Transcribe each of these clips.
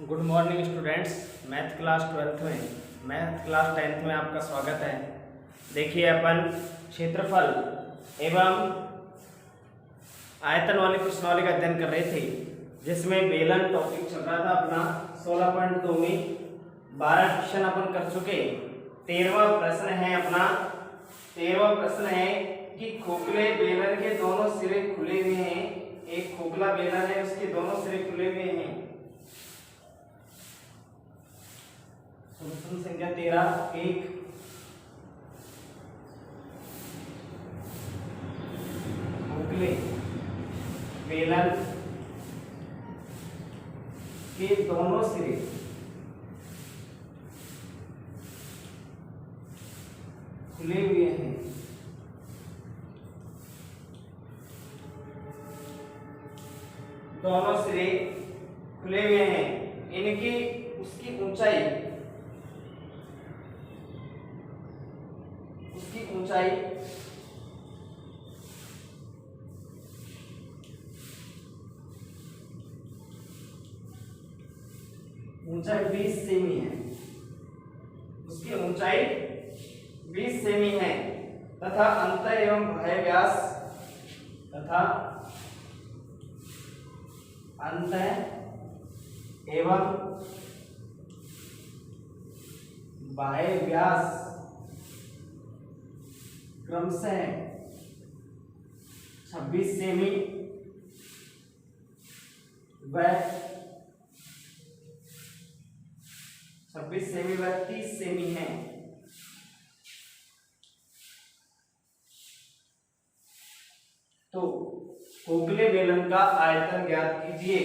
Good morning students. Math class 12th में math class 10th में आपका स्वागत है। देखिए अपन क्षेत्रफल एवं आयतन वाली प्रश्नावली का अध्ययन कर रहे थे, जिसमें बेलन टॉपिक चल रहा था अपना 16.2 में 12 क्वेश्चन अपन कर चुके। 13वां प्रश्न है अपना। 13वां प्रश्न है कि खोखले बेलन के दोनों सिरे खुले हुए हैं। एक खोखला बेलन है, उसके दोनों सिरे खुले हुए हैं। प्रश्न संख्या 13 एक खोखले बेलन के दोनों सिरे खुले हुए हैं। दोनों सिरे खुले हुए हैं। इनकी उसकी ऊंचाई ऊंचाई 20 सेमी है। उसकी ऊंचाई 20 सेमी है तथा अंत एवं बाह्य व्यास क्रमशः 26 सेमी व 30 सेमी है। तो खोखले बेलन का आयतन ज्ञात कीजिए।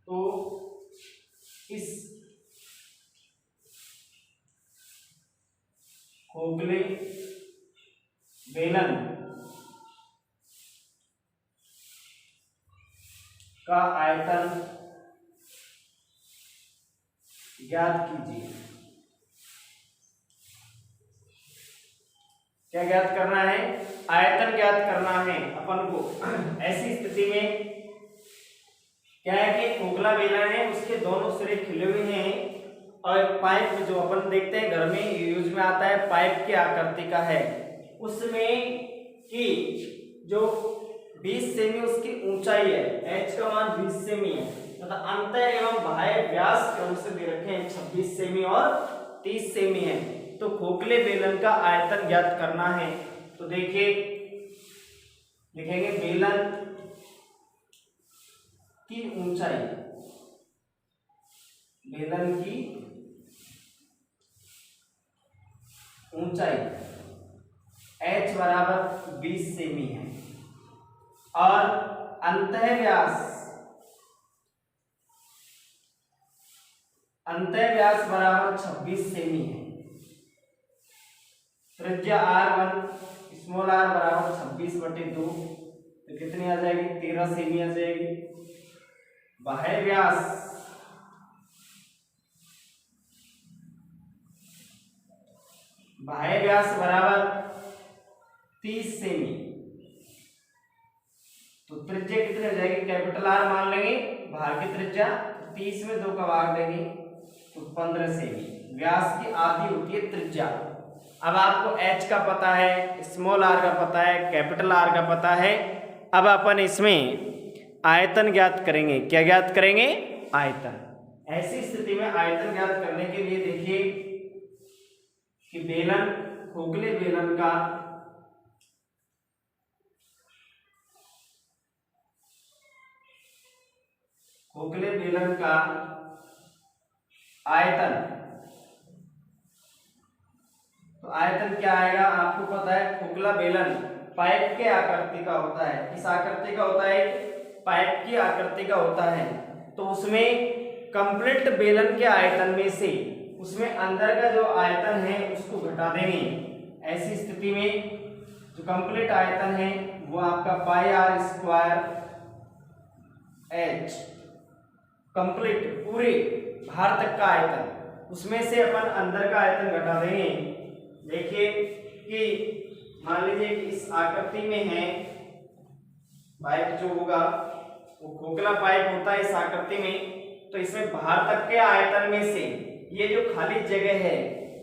तो इस खोखले बेलन का आयतन ज्ञात कीजिए। क्या ज्ञात करना है? आयतन ज्ञात करना है अपन को। ऐसी स्थिति में क्या है कि खोखला बेलन है, उसके दोनों सिरे खिले हुए हैं और पाइप जो अपन देखते हैं घर में यूज में आता है, पाइप की आकृति का है। उसमें की जो 20 सेमी उसकी ऊंचाई है, h का मान 20 सेमी है तथा अंत एवं बाह्य व्यास क्रम से दे रखे हैं 26 सेमी और 30 सेमी है। तो खोखले बेलन का आयतन ज्ञात करना है। तो देखिए लिखेंगे बेलन की ऊंचाई, बेलन की ऊंचाई h बराबर 20 सेमी है और अंतः व्यास बराबर 26 सेमी है। त्रिज्या r1 स्मॉल r बराबर 26/2, तो कितनी आ जाएगी? 13 सेमी आ जाएगी। बाह्य व्यास बराबर 30 सेमी। तो त्रिज्या कितनी हो जाएगी? कैपिटल R मान लेंगे, बाहर की त्रिज्या 30 में 2 का भाग देंगे तो 15 सेमी। व्यास की आधी होती है त्रिज्या। अब आपको h का पता है, स्मॉल r का पता है, कैपिटल R का पता है। अब अपन इसमें आयतन ज्ञात करेंगे। क्या ज्ञात करेंगे? आयतन। ऐसी स्थिति में आयतन ज्ञात करने के लिए देखिए कि बेलन, खोखले बेलन का आयतन, तो आयतन क्या आएगा? आपको पता है खोखला बेलन पाइप के आकृति का होता है। किस आकृति का होता है? पाइप की आकृति का होता है। तो उसमें कंप्लीट बेलन के आयतन में से उसमें अंदर का जो आयतन है उसको घटा देंगे। ऐसी स्थिति में जो कंप्लीट आयतन है वो आपका पाई r स्क्वायर h, कंप्लीट पूरे बाहर तक का आयतन, उसमें से अपन अंदर का आयतन घटा देंगे। देखिए कि मान लीजिए कि इस आकृति में है पाइप जो होगा वो खोखला पाइप होता है इस आकृति में, तो इसमें बाहर तक के आयतन में से ये जो खाली जगह है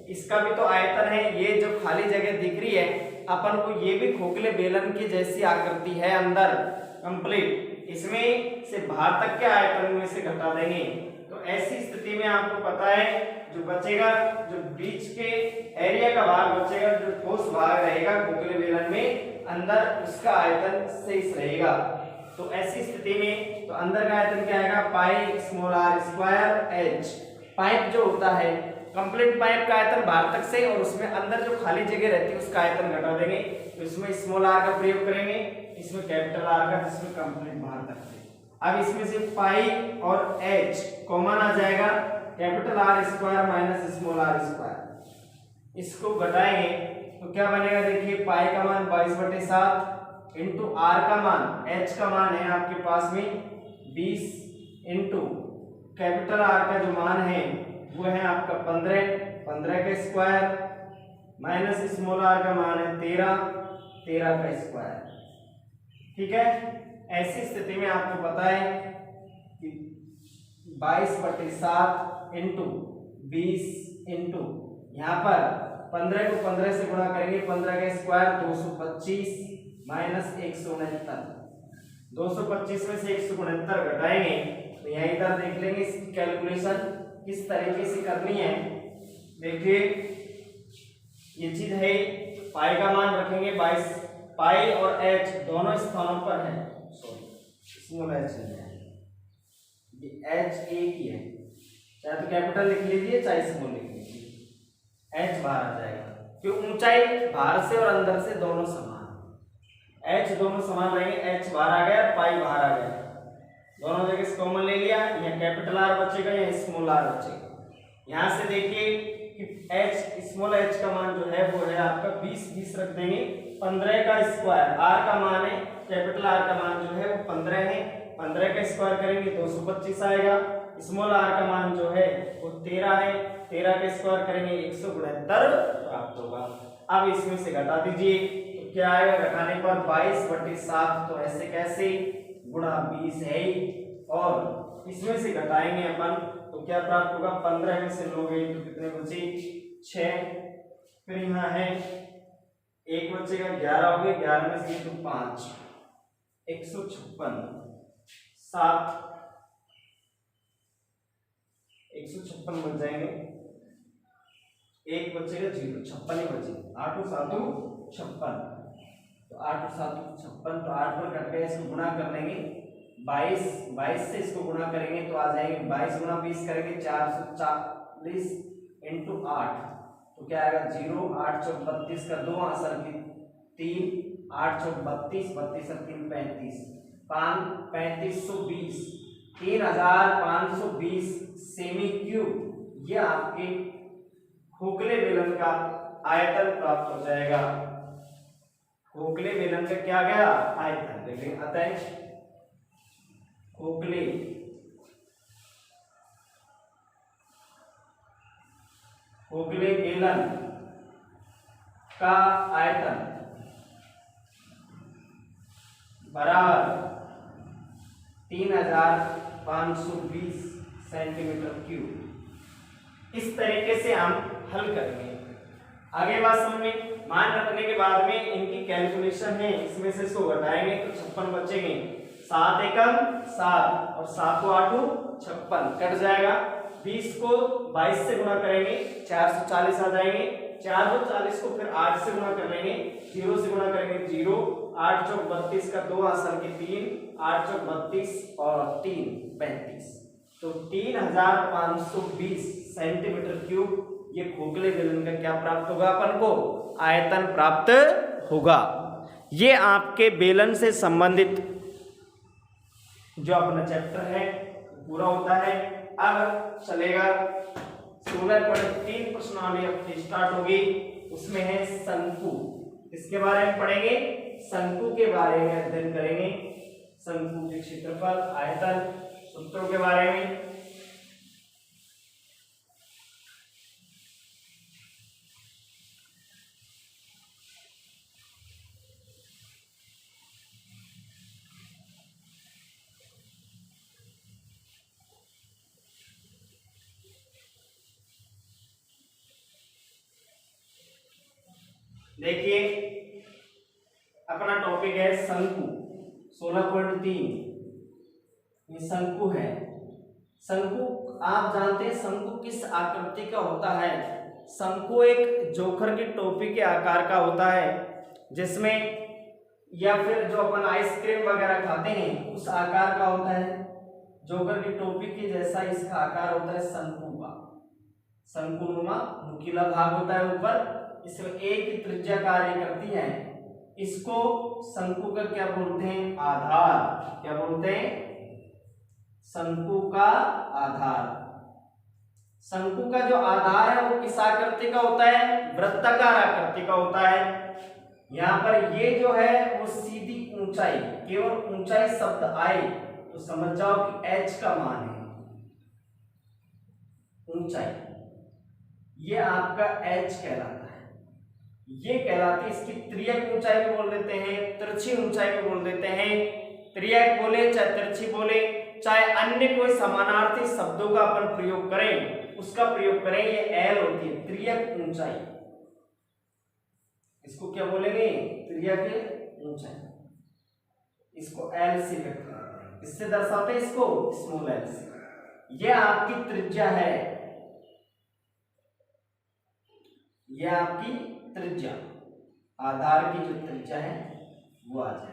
इसका भी तो आयतन है, ये जो खाली जगह दिख रही है अपन को ये भी खोखले बेलन की जैसी आकृति है अंदर कंप्लीट, इसमें से बाहर तक के आयतन में से घटा देंगे। तो ऐसी स्थिति में आपको पता है जो बचेगा, जो बीच के एरिया का भाग बचेगा, जो ठोस भाग रहेगा खोखले बेलन में अंदर, उसका आयतन शेष रहेगा। तो ऐसी स्थिति में तो अंदर का आयतन क्या आएगा, pi small r square h। Pipe जो होता है कंप्लीट पाइप का आयतन बाहर तक से और उसमें अंदर जो खाली जगह रहती है उसका आयतन घटा देंगे। तो इसमें स्मॉल r का प्रयोग करेंगे, इसमें कैपिटल R का, जिसमें कंप्लीट बाहर तक से। अब इसमें से पाई और h कॉमन आ जाएगा, capital R square minus small r square. इसको घटाएंगे तो क्या बनेगा, देखिए पाई का मान 22/7 इंटू r का मान, h का मान है आपके पास में 20 इंटू कैपिटल R का जो मान है वो है आपका 15 का स्क्वायर माइनस स्मॉल r का मान है 13 का स्क्वायर। ठीक है, ऐसी स्थिति में आपको पता है कि 22/7 इंटू 20 इंटू यहाँ पर 15 को 15 से गुणा करेंगे, 15 का स्क्वायर 225 माइनस 169, 225 में से 169 घटाएंगे तो यहाँ इधर देख लेंगे इसकी कैलकुलेशन किस तरीके से करनी है। देखिए ये चीज है, पाई का मान रखेंगे 22, पाई और h दोनों स्थानों पर है, सॉरी स्मॉल h है, ये h एक ही है, चाहे तो कैपिटल लिख लीजिए चाहे स्मॉल लिख लीजिए, h बाहर आ जाएगा क्योंकि ऊंचाई बाहर से और अंदर से दोनों समान, h दोनों समान रहेंगे, h बाहर आ गया, पाई बाहर आ गया, दोनों जगह से कॉमन ले लिया, यहाँ कैपिटल R बचेगा, यहाँ स्मॉल r बचेगा। यहाँ से देखिए कि h स्मॉल h का मान जो है वो है आपका 20 रख देंगे, 15 का स्क्वायर, r का मान है, कैपिटल R का मान जो है वो 15 है, 15 का स्क्वायर करेंगे 225 आएगा, स्मॉल r का मान जो है वो 13 है, 13 का स्क्वायर करेंगे 169 प्राप्त होगा। अब इसमें से घटा दीजिए तो क्या आएगा, घटाने पर 22/7, तो ऐसे कैसे गुणा 20 है और इसमें से घटाएंगे अपन तो क्या प्राप्त होगा, 15 में से लोगे तो कितने बचे 6, फिर यहाँ है एक बचेगा 11 हो गए, 11 में से तो 5, 156, 7 156 बच जाएंगे, एक बचेगा 0, 56 ही बचे, 8 और 7 56, तो 8 और 7 56, तो 8 पर कट गया, इसको गुणा कर लेंगे 22 से इसको गुणा करेंगे तो आ जाएंगे 22 गुणा 20 करेंगे 440 इंटू 8, तो क्या आएगा 0, 8 चौक 32 का 2 आंसर की 3, 8 चौक 32, 32 और 3 35, 3520, 3520 सेमी क्यूब, ये आपके खोखले बेलन का आयतन प्राप्त हो जाएगा। खोखले बेलन का क्या गया, आयतन, लेकिन अतः खोखले बेलन का आयतन बराबर 3520 सेंटीमीटर क्यूब। इस तरीके से हम हल करेंगे। आगे बात समझ में, मान रखने के बाद में इनकी कैलकुलेशन है, इसमें से इसको घटाएंगे तो 56 बचेंगे, 7 एकम 7 और 7 को 8 56 कट जाएगा, 20 को 22 से गुणा करेंगे 440 आ जाएंगे, 440 को फिर 8 से गुणा कर लेंगे, 0 से गुणा करेंगे 0, 8 चौक 32 का 2 आंसर के 3, 8 चौक 32 और 3 35, तो 3520 सेंटीमीटर क्यूब ये खोखले बेलन का क्या प्राप्त होगा, अपन को आयतन प्राप्त होगा। ये आपके बेलन से संबंधित जो अपना चैप्टर है पूरा होता है। अब चलेगा 16.3 प्रश्नावली अपनी स्टार्ट होगी, उसमें है शंकु, इसके बारे में पढ़ेंगे, शंकु के बारे में अध्ययन करेंगे, शंकु के क्षेत्रफल, आयतन, सूत्रों के बारे में। देखिए अपना टॉपिक है शंकु 16.3। ये शंकु है। शंकु आप जानते हैं शंकु किस आकृति का होता है? शंकु एक जोकर की टोपी के आकार का होता है, जिसमें या फिर जो अपन आइसक्रीम वगैरह खाते हैं उस आकार का होता है। जोकर की टोपी के जैसा इसका आकार होता है शंकु का। शंकुनुमा नुकीला भाग होता है ऊपर, इसमें एक ही त्रिज्या कार्य करती है। इसको शंकु का क्या बोलते हैं? आधार। क्या बोलते हैं? शंकु का आधार। शंकु का जो आधार है वो किस आकृति का होता है? वृत्ताकार आकृति का होता है। यहाँ पर ये जो है वो सीधी ऊंचाई, केवल ऊंचाई शब्द आए तो समझ जाओ कि h का मान है ऊंचाई। ये आपका h कहलाता है। ये कहलाती है, इसकी त्रियक ऊंचाई भी बोल देते हैं, तिरछी ऊंचाई भी बोल देते हैं। त्रियक बोले चाहे तिरछी बोले, चाहे अन्य कोई समानार्थी शब्दों का अपन प्रयोग करें, उसका प्रयोग करें, ये l होती है त्रियक ऊंचाई। इसको क्या बोलेंगे? त्रियक ऊंचाई। इसको l से व्यक्त करते हैं, इससे दर्शाते हैं इसको स्मॉल l से। यह आपकी त्रिज्या है, यह आपकी त्रिज्या, आधार की जो त्रिज्या है वो आ जाएगी।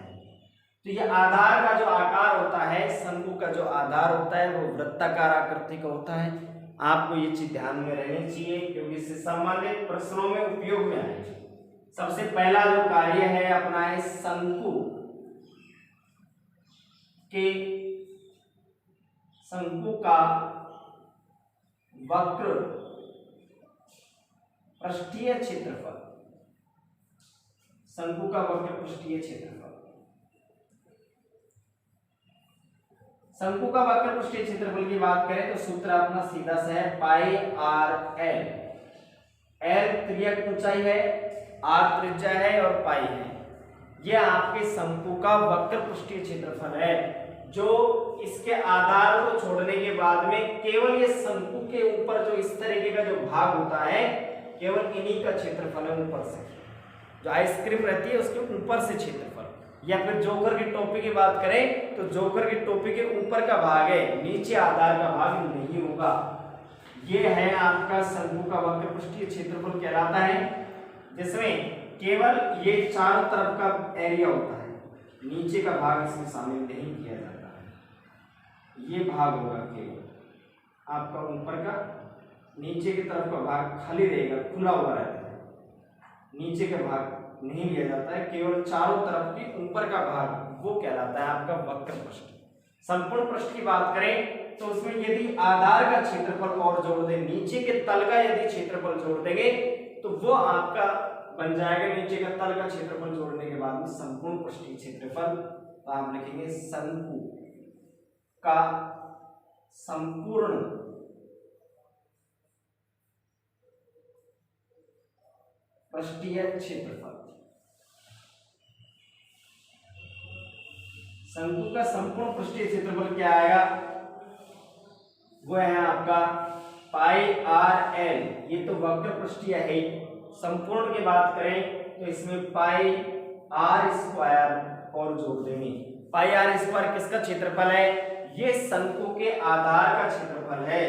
तो ये आधार का जो आकार होता है, शंकु का जो आधार होता है वो वृत्ताकार आकृति का होता है। आपको ये चीज ध्यान में रहनी चाहिए क्योंकि इससे संबंधित प्रश्नों में उपयोग में आएगी। सबसे पहला जो कार्य है अपना है शंकु का वक्र पृष्ठीय क्षेत्रफल। शंकु का वक्र पृष्ठीय क्षेत्रफल। शंकु का वक्र पृष्ठीय क्षेत्रफल की बात करें तो सूत्र अपना सीधा सा है पाई आर एल। एल त्रियक ऊंचाई है, आर त्रिज्या है और पाई है। यह आपके शंकु का वक्र पृष्ठीय क्षेत्रफल है, जो इसके आधार को छोड़ने के बाद में केवल ये शंकु के ऊपर जो इस तरीके का जो भाग होता है, केवल इन्हीं का क्षेत्रफल है। ऊपर से जो आइसक्रीम रहती है उसके ऊपर से क्षेत्रफल। या फिर जोकर की टोपी की बात करें तो जोकर की टोपी के ऊपर का भाग है, नीचे आधार का भाग नहीं होगा। ये है आपका शंकु का वक्र पृष्ठीय क्षेत्रफल कहलाता है, जिसमें केवल ये चारों तरफ का एरिया होता है, नीचे का भाग इसमें शामिल नहीं किया जाता है। ये भाग होगा केवल आपका ऊपर का, नीचे की तरफ का भाग खाली रहेगा, खुला हुआ रहता है, नीचे का भाग नहीं लिया जाता है। केवल चारों तरफ के ऊपर का भाग वो कहलाता है आपका वक्र पृष्ठ। संपूर्ण पृष्ठ की बात करें तो उसमें यदि आधार का क्षेत्रफल और जोड़ दें, नीचे के तल का यदि क्षेत्रफल जोड़ देंगे तो वो आपका बन जाएगा नीचे का तल का क्षेत्रफल जोड़ने के बाद में संपूर्ण पृष्ठीय क्षेत्रफल। तो आप लिखेंगे शंकु का संपूर्ण पृष्ठीय क्षेत्रफल। शंकु का संपूर्ण पृष्ठीय क्षेत्रफल क्या आएगा? वो है आपका पाई आर एल। ये तो वक्र पृष्ठीय है। संपूर्ण की बात करें तो इसमें पाई आर स्क्वायर और जोड़ देंगे। पाई आर स्क्वायर किसका क्षेत्रफल है? ये शंकु के आधार का क्षेत्रफल है,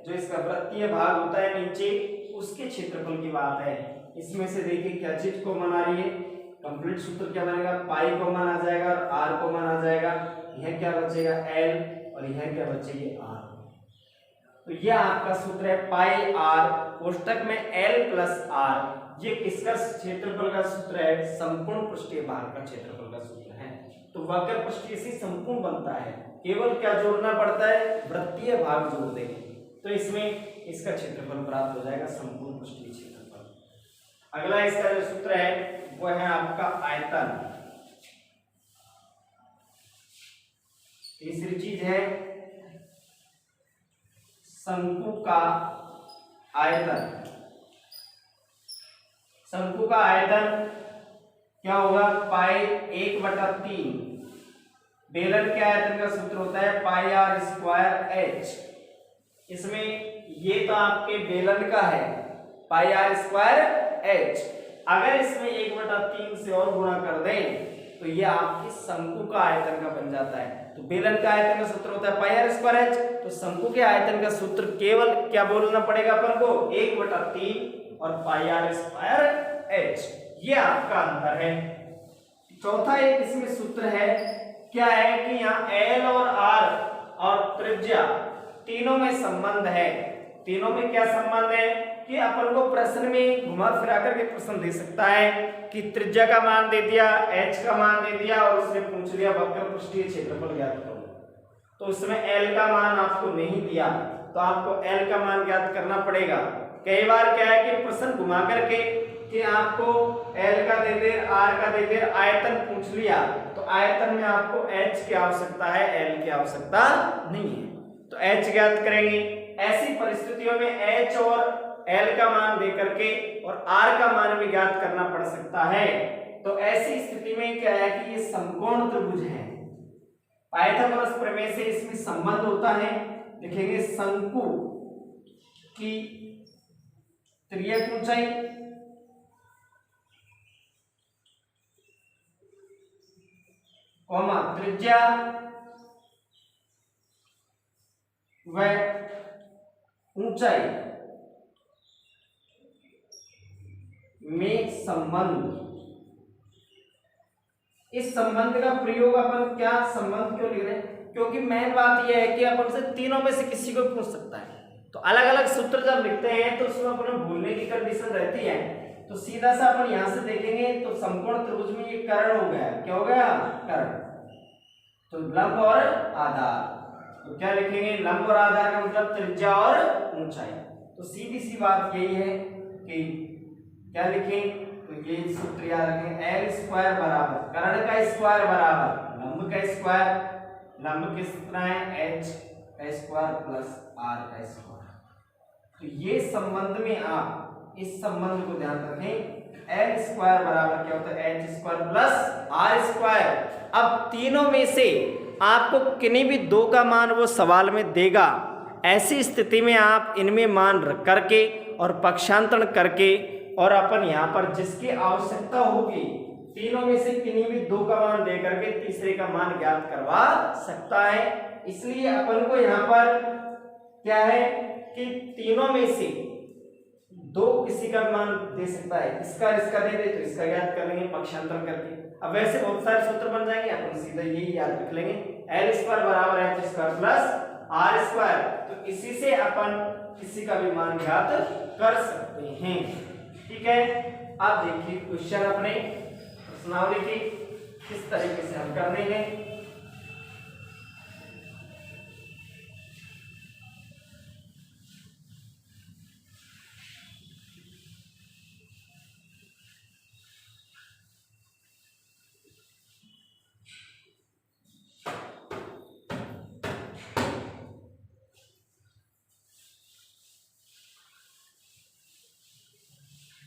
जो इसका वृत्तीय भाग होता है नीचे, उसके क्षेत्रफल की बात है। इसमें से देखिए क्या चीज कॉमन आ रही है? कंप्लीट सूत्र क्या बनेगा? पाई कॉमन आ जाएगा और आर कॉमन आ जाएगा। यह क्या बचेगा? एल, और यह क्या बचेगी? आर। तो यह आपका सूत्र है पाई आर कोष्टक में एल प्लस आर। ये किसका क्षेत्रफल का सूत्र है? संपूर्ण पृष्ठीय भाग का क्षेत्रफल का सूत्र है। तो वक्र पृष्ठीय से संपूर्ण बनता है, केवल क्या जोड़ना पड़ता है? वृत्तीय भाग जोड़ देंगे तो इसमें इसका क्षेत्रफल प्राप्त हो जाएगा, संपूर्ण पृष्ठीय क्षेत्रफल। अगला इसका जो सूत्र है वो है आपका आयतन। तीसरी चीज है शंकु का आयतन। शंकु का आयतन क्या होगा? पाई 1/3। बेलन के आयतन का सूत्र होता है पाई आर स्क्वायर एच। इसमें ये तो आपके बेलन का है पाई आर स्क्वायर एच, अगर इसमें 1/3 से और गुणा कर दें तो ये आपकी शंकु का आयतन का बन जाता है। तो बेलन का आयतन का सूत्र होता है पाई आर स्क्वायर एच, तो शंकु के आयतन का सूत्र केवल क्या बोलना पड़ेगा अपन को, 1/3 और पाई आर स्क्वायर एच। ये आपका आंसर है। चौथा एक इसमें सूत्र है, क्या है कि यहाँ एल और आर और त्रिज्या तीनों में संबंध है। तीनों में क्या संबंध है कि अपन को प्रश्न में घुमा फिरा करके प्रश्न दे सकता है कि त्रिज्या का मान दे दिया, एच का मान दे दिया और उसने पूछ लिया वक्र पृष्ठीय क्षेत्रफल ज्ञात करो। तो उसमें एल का मान आपको नहीं दिया तो आपको एल का मान ज्ञात करना पड़ेगा। कई बार क्या है कि प्रश्न घुमा करके कि आपको एल का दे दे, आर का दे दे, आयतन पूछ लिया तो आयतन में आपको एच की आवश्यकता है, एल की आवश्यकता नहीं है। तो एच ज्ञात करेंगे। ऐसी परिस्थितियों में एच और एल का मान दे करके और आर का मान भी ज्ञात करना पड़ सकता है। तो ऐसी स्थिति में क्या है कि ये समकोण त्रिभुज है। पाइथागोरस प्रमेय से इसमें संबंध होता है। लिखेंगे शंकु की तिर्यक ऊंचाई कॉमा त्रिज्या व ऊंचाई में संबंध। इस संबंध का प्रयोग अपन क्या संबंध क्यों लिख रहे हैं, क्योंकि मेन बात यह है कि अपन से तीनों में से किसी को पूछ सकता है। तो अलग अलग सूत्र जब लिखते हैं तो उसमें अपन भूलने की कंडीशन रहती है। तो सीधा सा अपन यहां से देखेंगे तो समकोण त्रिभुज में ये कर्ण हो गया। क्या हो गया, कर्ण। तो लंब और आधार, तो क्या लिखेंगे, लंब और आधार का मतलब त्रिज्या और ऊंचाई। तो सीधी सी बात यही है कि क्या लिखें, तो ये सूत्र याद रखें, एल स्क्वायर बराबर कर्ण का स्क्वायर बराबर लंब का स्क्वायर। लंब कितना है, एच का स्क्वायर प्लस आर का स्क्वायर। तो ये संबंध में आप इस संबंध को ध्यान रखें, एल स्क्वायर बराबर क्या होता है, H square plus R square. अब तीनों में से आपको किन्हीं भी दो का मान वो सवाल में देगा। ऐसी स्थिति में आप इनमें मान रख करके और पक्षांतरण करके और अपन यहाँ पर जिसकी आवश्यकता होगी तीनों में से किन्हीं भी दो का मान दे करके तीसरे का मान ज्ञात करवा सकता है। इसलिए अपन को यहाँ पर क्या है कि तीनों में से दो किसी का मान दे सकता है, इसका इसका दे दे तो इसका ज्ञात कर लेंगे पक्षांतर करके। अब वैसे बहुत सारे सूत्र बन जाएंगे, अपन सीधा यही याद रख लेंगे, एल स्क्वायर बराबर H square plus R square. तो इसी से अपन किसी का भी मान ज्ञात कर सकते हैं। ठीक है, अब देखिए क्वेश्चन अपने प्रश्नावली की किस तरीके से हल करने हैं।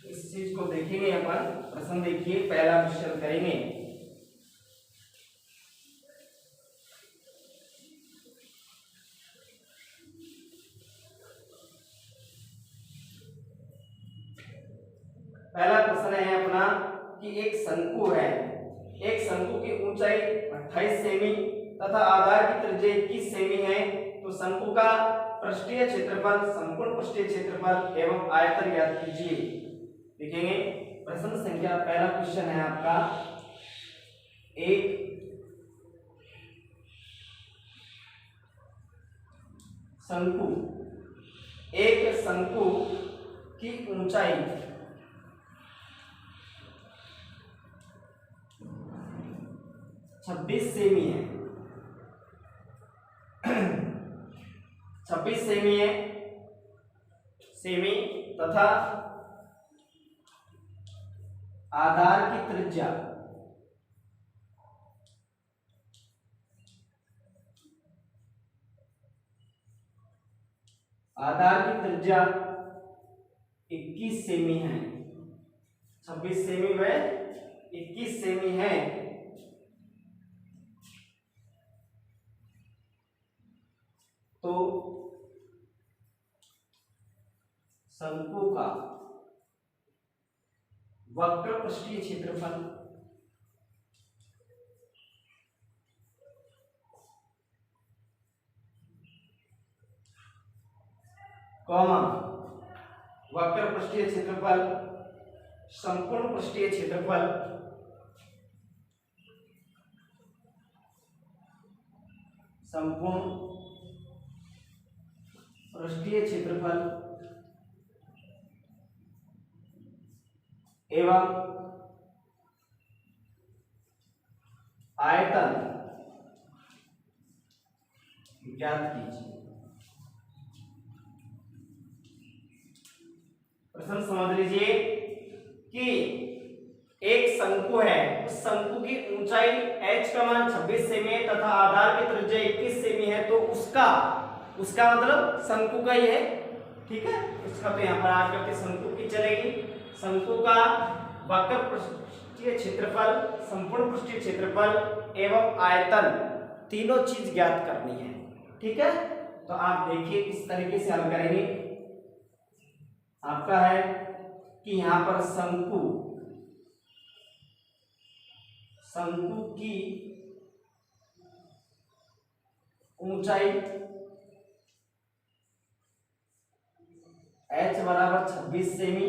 इस चीज को देखेंगे अपन। प्रश्न देखिए, पहला क्वेश्चन करेंगे। पहला प्रश्न है अपना कि एक शंकु है, एक शंकु की ऊंचाई 28 सेमी तथा आधार की त्रिज्या 21 सेमी है। तो शंकु का पृष्ठीय क्षेत्रफल, संपूर्ण पृष्ठीय क्षेत्रफल एवं आयतन ज्ञात कीजिए। लिखेंगे प्रश्न संख्या, पहला क्वेश्चन है आपका, एक शंकु, एक शंकु की ऊंचाई 26 सेमी है। 26 सेमी है, सेमी तथा आधार की त्रिज्या आधार की त्रिज्या 21 सेमी है। 26 सेमी व 21 सेमी है। तो शंकु का वक्र पृष्ठीय क्षेत्रफल कॉमा वक्र पृष्ठीय क्षेत्रफल संपूर्ण पृष्ठीय क्षेत्रफल संपूर्ण पृष्ठीय क्षेत्रफल एवं आयतन ज्ञात कीजिए। प्रश्न समझ लीजिए कि एक शंकु है, उस शंकु की ऊंचाई h का मान 26 सेमी है तथा आधार की त्रिज्या 21 सेमी है, तो उसका मतलब शंकु का ही है, ठीक है। उसका तो यहाँ पर आज करके शंकु की चलेगी। शंकु का वक्र पृष्ठीय क्षेत्रफल, संपूर्ण पृष्ठीय क्षेत्रफल एवं आयतन तीनों चीज ज्ञात करनी है, ठीक है। तो आप देखिए किस तरीके से हल करेंगे। आपका है कि यहां पर शंकु की ऊंचाई h बराबर 26 सेमी,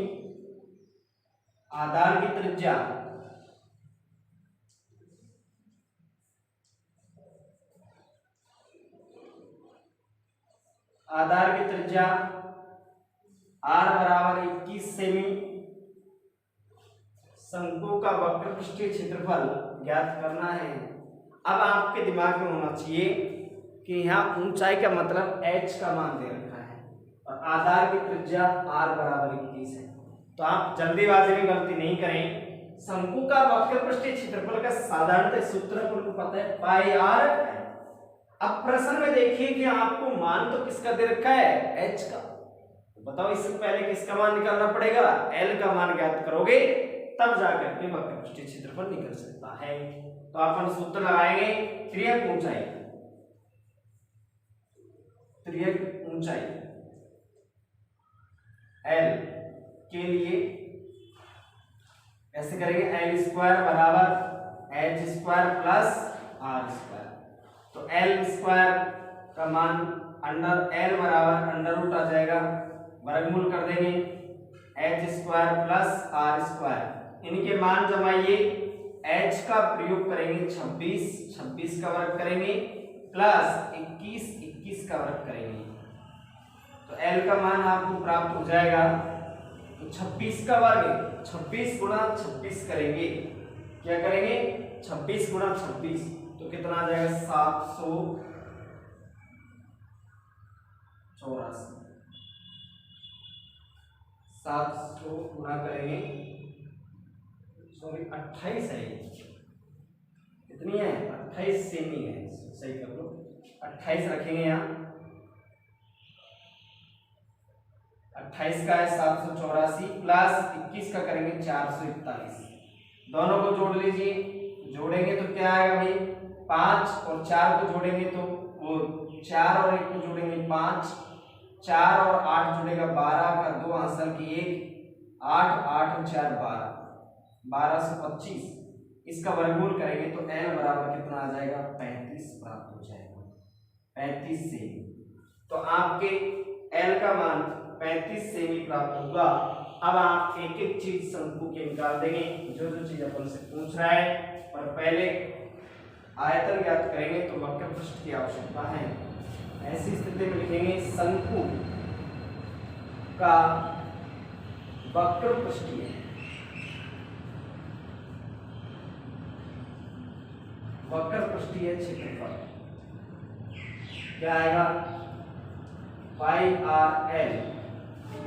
आधार की त्रिज्या r बराबर 21 सेमी, शंकु का वक्र पृष्ठीय क्षेत्रफल ज्ञात करना है। अब आपके दिमाग में होना चाहिए कि यहाँ ऊंचाई का मतलब h का मान दे रखा है और आधार की त्रिज्या r बराबर 21 है। तो आप जल्दीबाजी में गलती नहीं करें। शंकु का वक्र पृष्ठीय क्षेत्रफल का साधारणतः सूत्र आपको पता है पाई r है। अब प्रश्न में देखिए कि आपको मान तो किसका दे रखा है, h का। तो बताओ इससे पहले किसका मान निकालना पड़ेगा, l का मान ज्ञात करोगे तब जाकर के वक्र पृष्ठीय क्षेत्रफल निकल सकता है। तो अपन सूत्र लगाएंगे त्रियक ऊंचाई l के लिए ऐसे करेंगे l स्क्वायर बराबर h square plus r square. तो l स्क्वायर का मान अंडर l बराबर अंडर रूट आ जाएगा, वर्गमूल कर देंगे h square plus r square. इनके मान जमाइए, h का प्रयोग करेंगे 26 का वर्ग करेंगे प्लस 21 का वर्ग करेंगे। तो l का मान आपको प्राप्त हो जाएगा। तो 26 का वर्ग 26 गुणा 26 करेंगे, क्या करेंगे 26 गुणा 26, तो कितना आ जाएगा 700 गुणा करेंगे, सॉरी 28 है, कितनी है 28 सेमी है, सही कर लो 28 रखेंगे यहाँ। 28 का है 784 प्लस 21 का करेंगे 441, दोनों को जोड़ लीजिए। जोड़ेंगे तो क्या आएगा भाई 5 और 4 को जोड़ेंगे तो वो 4 और 1 को जोड़ेंगे 5, 4 और 8 जुड़ेगा 12 का 2 हासिल की 1, 8 8 और 4 12 से 25, इसका वर्गमूल करेंगे तो l बराबर कितना आ जाएगा 35 प्राप्त हो जाएगा, 35 सेमी। तो आपके l का मान 35 सेमी प्राप्त होगा। अब आप एक एक चीज शंकु के निकाल देंगे, जो चीज अपन से पूछ रहा है, और पहले आयतन ज्ञात करेंगे तो वक्र पृष्ठ की आवश्यकता है। ऐसी स्थिति में लिखेंगे शंकु का वक्र पृष्ठीय क्षेत्रफल क्या आएगा पाई आर एल।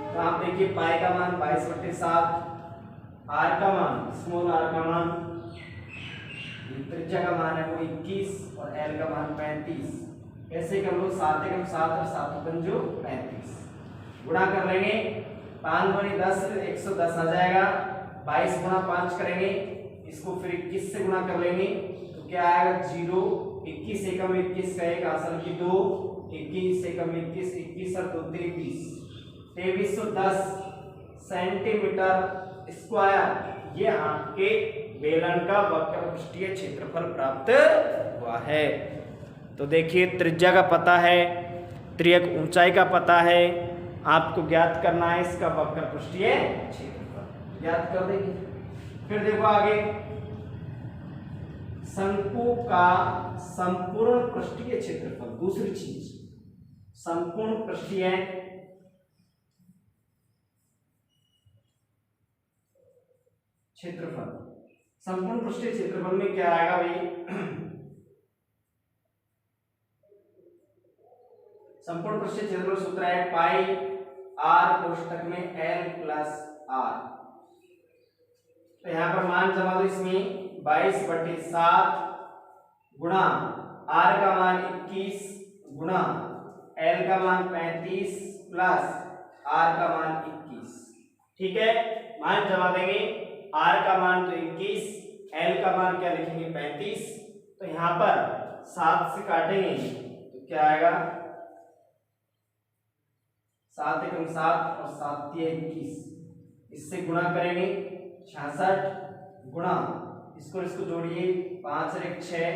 तो आप देखिए पाई का मान 22/7, आर का मान स्मॉल आर का मान त्रिज्या का मान है वो 21 और एल का मान 35। कैसे कर लो 7 एकम 7 और 7 पंजो 35, गुणा कर लेंगे 5 गुणी 10 110 आ जाएगा। 22 गुणा 5 करेंगे, इसको फिर 21 से गुणा कर लेंगे तो क्या आएगा 0, 21 एकम 21 का 1 आसन की 2, 21 एकम 21 21 और 2 23 2310 सेंटीमीटर स्क्वायर ये आपके बेलन का वक्र पृष्ठीय क्षेत्रफल प्राप्त हुआ है। तो देखिए त्रिज्या का पता है, त्रियक ऊंचाई का पता है, आपको ज्ञात करना है इसका वक्र पृष्ठीय क्षेत्रफल, ज्ञात कर देंगे। फिर देखो आगे, शंकु का संपूर्ण पृष्ठीय क्षेत्रफल, दूसरी चीज संपूर्ण पृष्ठीय क्षेत्रफल। संपूर्ण पृष्ठीय क्षेत्रफल में क्या आएगा भाई, संपूर्ण पृष्ठीय क्षेत्रफल सूत्र है पाई आर कोष्टक में एल प्लस आर। तो यहां पर मान जमा दो, इसमें 22/7 गुणा आर का मान 21 गुणा एल का मान 35 प्लस आर का मान 21। ठीक है, मान जमा देंगे, आर का मान तो 21, एल का मान क्या लिखेंगे 35। तो यहां पर 7 से काटेंगे तो क्या आएगा, 7 एकम 7 और 7 तिया 21, इससे गुणा करेंगे 66 गुणा इसको जोड़िए, 5 और 1 6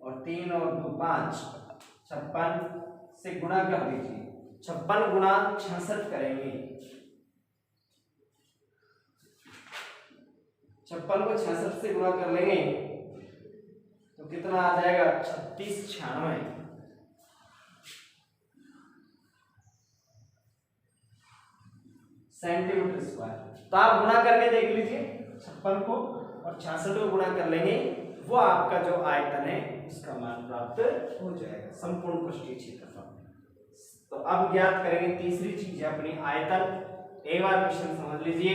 और 3 और 2 5, 56 से गुणा कर दीजिए, 56 गुणा 66 करेंगे, 56 को 66 से गुणा कर लेंगे तो कितना आ जाएगा 3696 सेंटीमीटर स्क्वायर। तो आप गुणा करके देख लीजिए, 56 को और 66 को गुणा कर लेंगे, वो आपका जो आयतन है उसका मान प्राप्त हो जाएगा, संपूर्ण पृष्ठीय क्षेत्रफल। तो अब ज्ञात करेंगे तीसरी चीज है अपनी आयतन। एक बार क्वेश्चन समझ लीजिए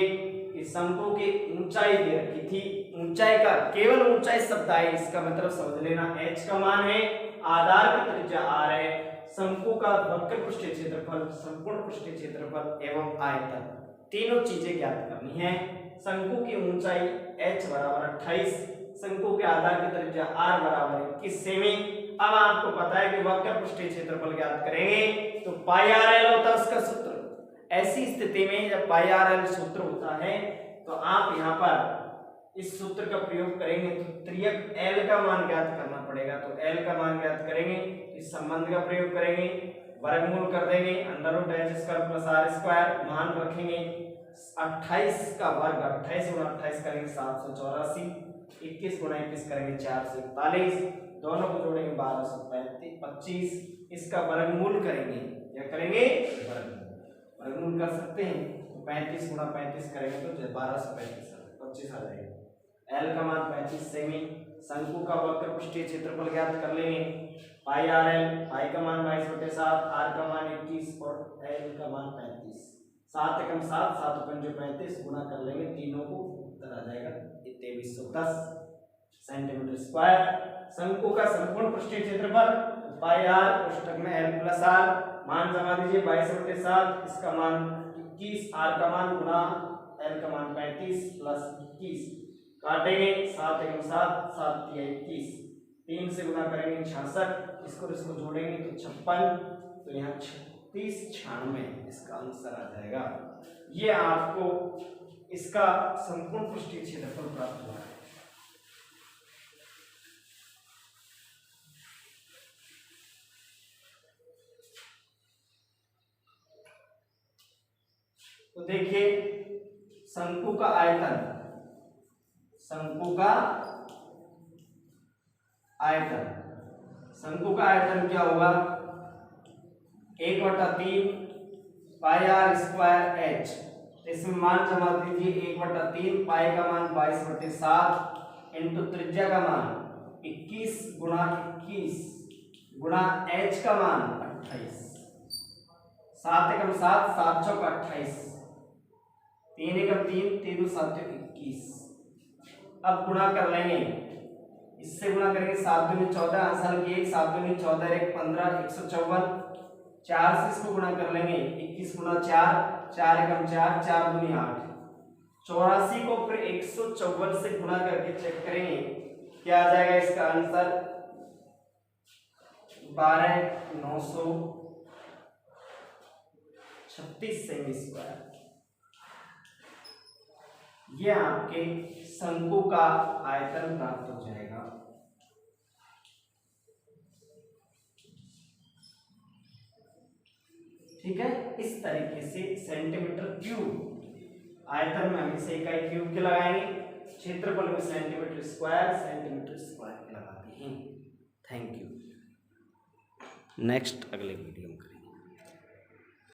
कि शंकु की ऊंचाई दे रखी थी, ऊंचाई का केवल ऊंचाई शब्द है, इसका मतलब समझ लेना h का मान है, आधार की त्रिज्या r है, शंकु का वक्र पृष्ठीय क्षेत्रफल, संपूर्ण पृष्ठीय क्षेत्रफल एवं आयतन, तीनों चीजें ज्ञात करनी है। शंकु की ऊंचाई h बराबर 28, शंकु के आधार की त्रिज्या r बराबर 21 सेमी। अब आपको पता है कि वक्र पृष्ठीय क्षेत्रफल ज्ञात करेंगे तो पाई आर एल होता है उसका सूत्र। ऐसी स्थिति में जब पाई आर एल सूत्र होता है तो आप यहाँ पर इस सूत्र का प्रयोग करेंगे तो त्रियक L का मान ज्ञात करना पड़ेगा। तो L का मान ज्ञात करेंगे, इस संबंध का प्रयोग करेंगे, वर्गमूल कर देंगे, √h² + r², मान रखेंगे 28 का वर्ग, 28 गुणा 28 करेंगे 784, 21 गुणा 21 करेंगे 441, दोनों को जोड़ेंगे 1225, इसका वर्गमूल करेंगे, क्या करेंगे वर्गमूल कर सकते हैं, तो 35 गुणा 35 करेंगे तो 1235 25 आ जाएगा। L का मान 35 सेमी। शंकु का वक्र पृष्ठीय क्षेत्रफल ज्ञात कर लेंगे, पाई आर एल, पाई का मान 22/7, आर का मान 21 और एल का मान 35, 7 एकम 7, 7 पंजे 35, गुणा कर लेंगे तीनों को, उत्तर आ जाएगा 2310 सेंटीमीटर स्क्वायर। शंकु का संपूर्ण पृष्ठीय क्षेत्रफल पाई आर कोष्टक में एल प्लस आर, मान जमा दीजिए 22/7, इसका मान 21, आर का मान गुणा एल का मान 35 प्लस 21, काटेंगे 7 एकम 7, 7 तिया 21, 3 से गुणा करेंगे 66, इसको जोड़ेंगे तो 56, तो यहाँ 3696 इसका आंसर आ जाएगा। ये आपको इसका संपूर्ण पृष्ठीय क्षेत्रफल प्राप्त हुआ है। तो देखिए शंकु का आयतन, शंकु का आयतन क्या होगा, 1/3 पाई आर स्क्वायर एच। इसमें मान जमा दीजिए, 1/3 पाई का मान 22/7 इंटू त्रिज्या का मान 21 गुणा 21 गुणा एच का मान 28, 7 एकम 7, 7 चौक 28, 3 एकम 3, 3 दूनी 7 21। अब गुणा कर लेंगे, इससे गुणा करेंगे 7 दूनी 14, आंसर की 1, 7 दूनी 14 1 15, 154, 4 से इसको गुणा कर लेंगे, 21 गुणा 4, 4 एकम 4, 4 दूनी 8, 84 को फिर 154 से गुणा करके चेक करेंगे, क्या आ जाएगा इसका आंसर 12,936 सेमी स्क्वायर। ये आपके शंकु का आयतन प्राप्त हो जाएगा। ठीक है, इस तरीके से सेंटीमीटर क्यूब आयतन में हमेशा इकाई क्यूब के लगाएंगे, क्षेत्रफल में सेंटीमीटर स्क्वायर के लगाते हैं। Thank you. नेक्स्ट अगले वीडियो में करेंगे।